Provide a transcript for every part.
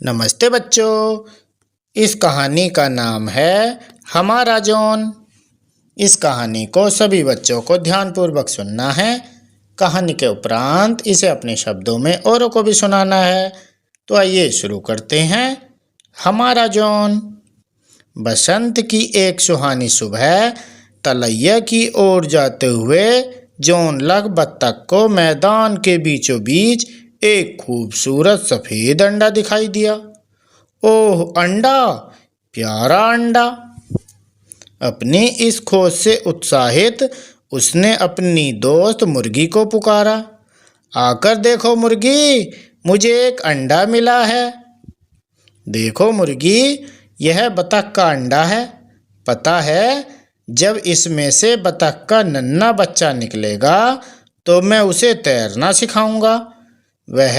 नमस्ते बच्चों। इस कहानी का नाम है हमारा जॉन। इस कहानी को सभी बच्चों को ध्यानपूर्वक सुनना है। कहानी के उपरांत इसे अपने शब्दों में औरों को भी सुनाना है। तो आइए शुरू करते हैं। हमारा जॉन। बसंत की एक सुहानी सुबह तलैया की ओर जाते हुए जॉन लग बत्तख को मैदान के बीचों बीच एक खूबसूरत सफेद अंडा दिखाई दिया। ओह अंडा, प्यारा अंडा। अपनी इस खोज से उत्साहित उसने अपनी दोस्त मुर्गी को पुकारा। आकर देखो मुर्गी, मुझे एक अंडा मिला है। देखो मुर्गी, यह बतख का अंडा है। पता है, जब इसमें से बतख का नन्हा बच्चा निकलेगा तो मैं उसे तैरना सिखाऊंगा। वह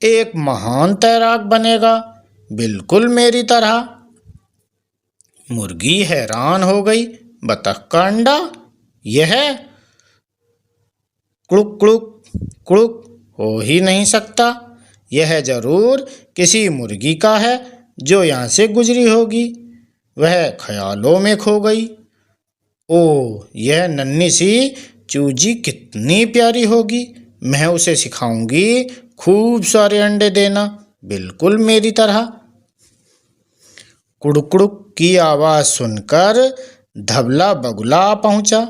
एक महान तैराक बनेगा, बिल्कुल मेरी तरह। मुर्गी हैरान हो गई। बतख का अंडा, यह क्लुक क्लुक क्लुक हो ही नहीं सकता। यह जरूर किसी मुर्गी का है जो यहाँ से गुजरी होगी। वह ख्यालों में खो गई। ओह, यह नन्ही सी चूजी कितनी प्यारी होगी। मैं उसे सिखाऊंगी खूब सारे अंडे देना, बिल्कुल मेरी तरह। कुड़कुड़ुक की आवाज़ सुनकर धबला बगुला पहुंचा।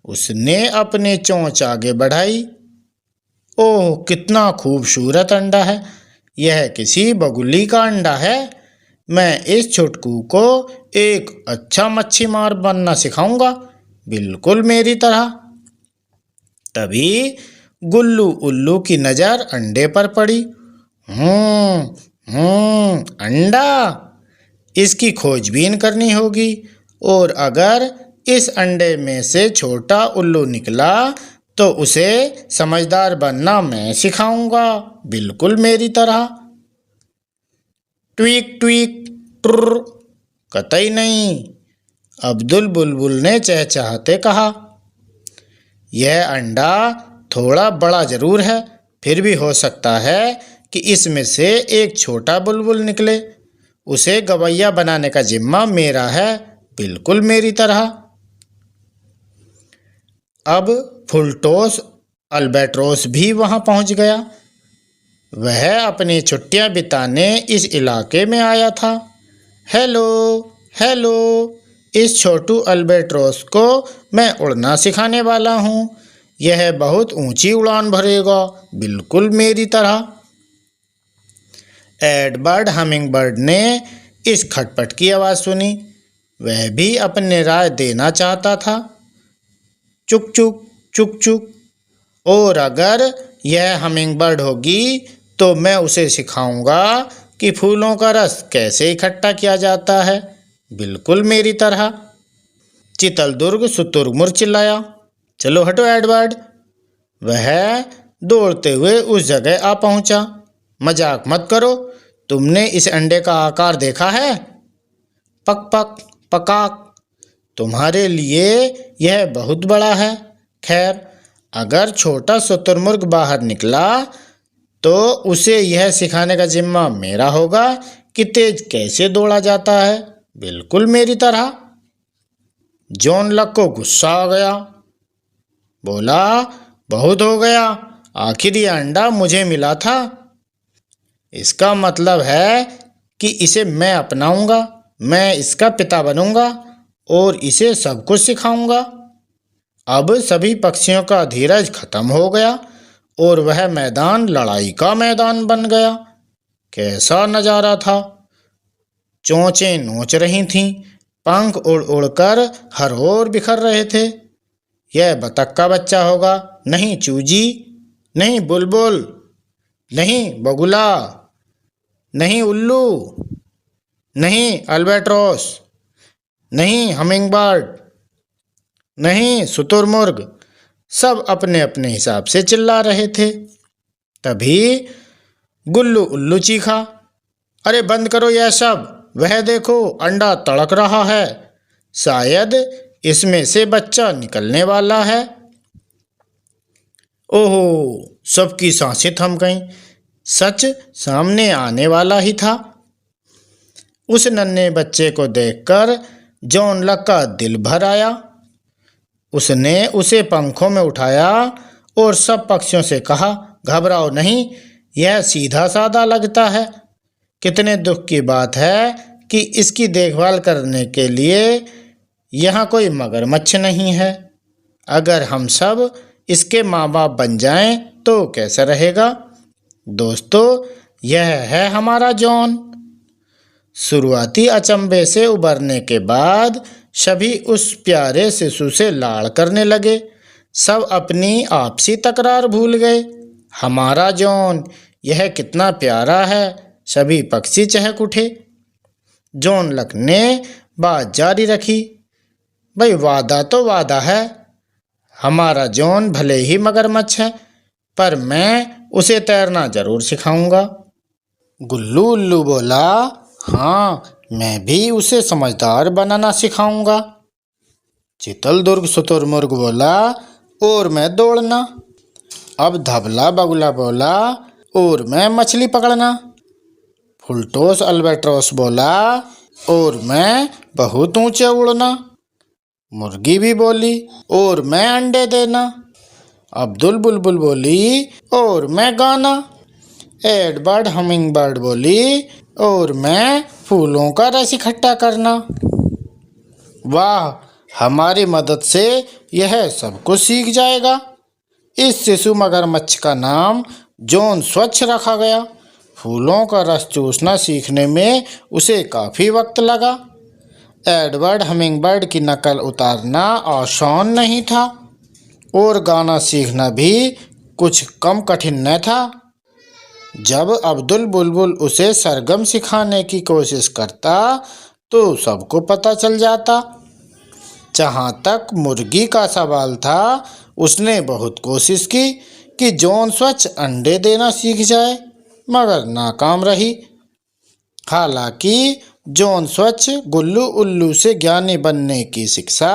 उसने अपने चोंच आगे बढ़ाई। ओह, कितना खूबसूरत अंडा है। यह किसी बगुली का अंडा है। मैं इस छुटकू को एक अच्छा मच्छी मार बनना सिखाऊंगा, बिल्कुल मेरी तरह। तभी गुल्लू उल्लू की नज़र अंडे पर पड़ी। अंडा, इसकी खोजबीन करनी होगी। और अगर इस अंडे में से छोटा उल्लू निकला तो उसे समझदार बनना मैं सिखाऊंगा, बिल्कुल मेरी तरह। ट्वीक ट्वीक ट्रुर, कतई नहीं, अब्दुल बुलबुल ने चहचहाते कहा। यह अंडा थोड़ा बड़ा जरूर है, फिर भी हो सकता है कि इसमें से एक छोटा बुलबुल निकले। उसे गवैया बनाने का जिम्मा मेरा है, बिल्कुल मेरी तरह। अब फुलटोस अल्बेट्रोस भी वहां पहुंच गया। वह अपनी छुट्टियां बिताने इस इलाके में आया था। हेलो हेलो, इस छोटू अल्बेट्रोस को मैं उड़ना सिखाने वाला हूँ। यह बहुत ऊंची उड़ान भरेगा, बिल्कुल मेरी तरह। एडवर्ड हमिंगबर्ड ने इस खटपट की आवाज़ सुनी। वह भी अपने राय देना चाहता था। चुक चुक चुक चुक। और अगर यह हमिंगबर्ड होगी तो मैं उसे सिखाऊंगा कि फूलों का रस कैसे इकट्ठा किया जाता है, बिल्कुल मेरी तरह। चितलदुर्ग शुतुरमुर्ग चिल्लाया। चलो हटो एडवर्ड। वह दौड़ते हुए उस जगह आ पहुंचा। मजाक मत करो, तुमने इस अंडे का आकार देखा है? पक पक पकाक, तुम्हारे लिए यह बहुत बड़ा है। खैर, अगर छोटा शुतुरमुर्ग बाहर निकला तो उसे यह सिखाने का जिम्मा मेरा होगा कि तेज कैसे दौड़ा जाता है, बिल्कुल मेरी तरह। जॉन लक को गुस्सा आ गया। बोला, बहुत हो गया, आखिर ये अंडा मुझे मिला था। इसका मतलब है कि इसे मैं अपनाऊंगा। मैं इसका पिता बनूंगा और इसे सब कुछ सिखाऊंगा। अब सभी पक्षियों का धीरज खत्म हो गया और वह मैदान लड़ाई का मैदान बन गया। कैसा नजारा था। चोंचें नोच रही थीं, पंख उड़ उड़कर हर ओर बिखर रहे थे। यह बतख का बच्चा होगा, नहीं चूजी, नहीं बुलबुल, नहीं बगुला, नहीं उल्लू, नहीं अल्बेट्रोस, नहीं हमिंगबर्ड, नहीं शुतुरमुर्ग। सब अपने अपने हिसाब से चिल्ला रहे थे। तभी गुल्लू उल्लू चीखा। अरे बंद करो यह सब, वह देखो अंडा तड़क रहा है। शायद इसमें से बच्चा निकलने वाला है। ओहो, सबकी सांसें थम गईं। सच सामने आने वाला ही था। उस नन्हे बच्चे को देखकर जॉन लक का दिल भर आया। उसने उसे पंखों में उठाया और सब पक्षियों से कहा, घबराओ नहीं, यह सीधा साधा लगता है। कितने दुख की बात है कि इसकी देखभाल करने के लिए यहाँ कोई मगरमच्छ नहीं है। अगर हम सब इसके माँ बाप बन जाएं तो कैसा रहेगा। दोस्तों, यह है हमारा जॉन। शुरुआती अचंभे से उबरने के बाद सभी उस प्यारे शिशु से लाड़ करने लगे। सब अपनी आपसी तकरार भूल गए। हमारा जॉन, यह कितना प्यारा है। सभी पक्षी चहक उठे। जॉन लक ने बात जारी रखी, भाई वादा तो वादा है। हमारा जॉन भले ही मगरमच्छ है, पर मैं उसे तैरना जरूर सिखाऊंगा। गुल्लू उल्लू बोला, हाँ, मैं भी उसे समझदार बनाना सिखाऊंगा। चितलदुर्ग शुतुरमुर्ग बोला, और मैं दौड़ना। अब धबला बगुला बोला, और मैं मछली पकड़ना। फुलटोस अल्बाट्रोस बोला, और मैं बहुत ऊंचे उड़ना। मुर्गी भी बोली, और मैं अंडे देना। अब्दुल बुलबुल बोली, और मैं गाना। एडबर्ड हमिंग बर्ड बोली, और मैं फूलों का रस इकट्ठा करना। वाह, हमारी मदद से यह सब कुछ सीख जाएगा। इस शिशु मगरमच्छ का नाम जॉन स्वच्छ रखा गया। फूलों का रस चूसना सीखने में उसे काफ़ी वक्त लगा। एडवर्ड हमिंगबर्ड की नकल उतारना आसान नहीं था, और गाना सीखना भी कुछ कम कठिन न था। जब अब्दुल बुलबुल उसे सरगम सिखाने की कोशिश करता तो सबको पता चल जाता। जहाँ तक मुर्गी का सवाल था, उसने बहुत कोशिश की कि जॉन स्वच्छ अंडे देना सीख जाए, मगर नाकाम रही। हालांकि जॉन स्वच्छ गुल्लू उल्लू से ज्ञानी बनने की शिक्षा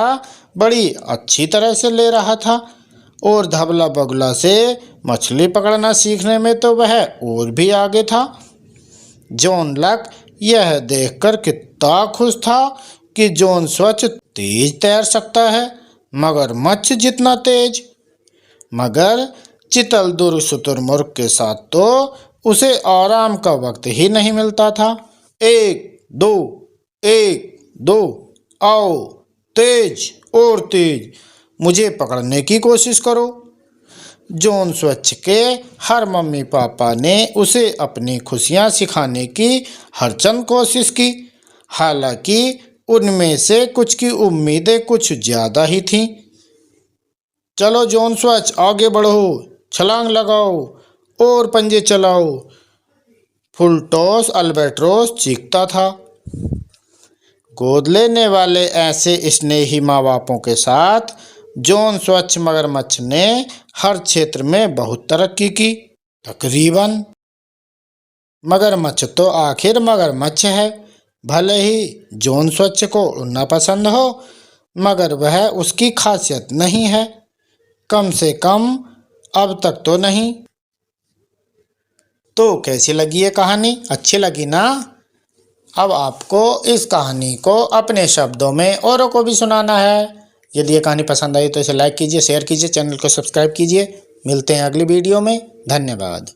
बड़ी अच्छी तरह से ले रहा था, और धबला बगुला से मछली पकड़ना सीखने में तो वह और भी आगे था। जॉन लक यह देखकर कितना खुश था कि जॉन स्वच्छ तेज तैर सकता है, मगरमच्छ जितना तेज। मगर चितलदुर्ग शुतुरमुर्ग के साथ तो उसे आराम का वक्त ही नहीं मिलता था। 1 2 1 2, आओ, तेज और तेज, मुझे पकड़ने की कोशिश करो। जॉन स्वच्छ के हर मम्मी पापा ने उसे अपनी खुशियाँ सिखाने की हरचंद कोशिश की। हालांकि उनमें से कुछ की उम्मीदें कुछ ज़्यादा ही थीं। चलो जॉन स्वच्छ, आगे बढ़ो, छलांग लगाओ और पंजे चलाओ, फुलटॉस अल्बाट्रोस चीखता था। गोद लेने वाले ऐसे स्नेही माँ बापों के साथ जॉन स्वच्छ मगरमच्छ ने हर क्षेत्र में बहुत तरक्की की। तकरीबन मगरमच्छ तो आखिर मगरमच्छ है। भले ही जॉन स्वच्छ को उड़ना पसंद हो, मगर वह उसकी खासियत नहीं है, कम से कम अब तक तो नहीं। तो कैसी लगी ये कहानी? अच्छी लगी ना? अब आपको इस कहानी को अपने शब्दों में औरों को भी सुनाना है। यदि ये कहानी पसंद आई तो इसे लाइक कीजिए, शेयर कीजिए, चैनल को सब्सक्राइब कीजिए। मिलते हैं अगली वीडियो में। धन्यवाद।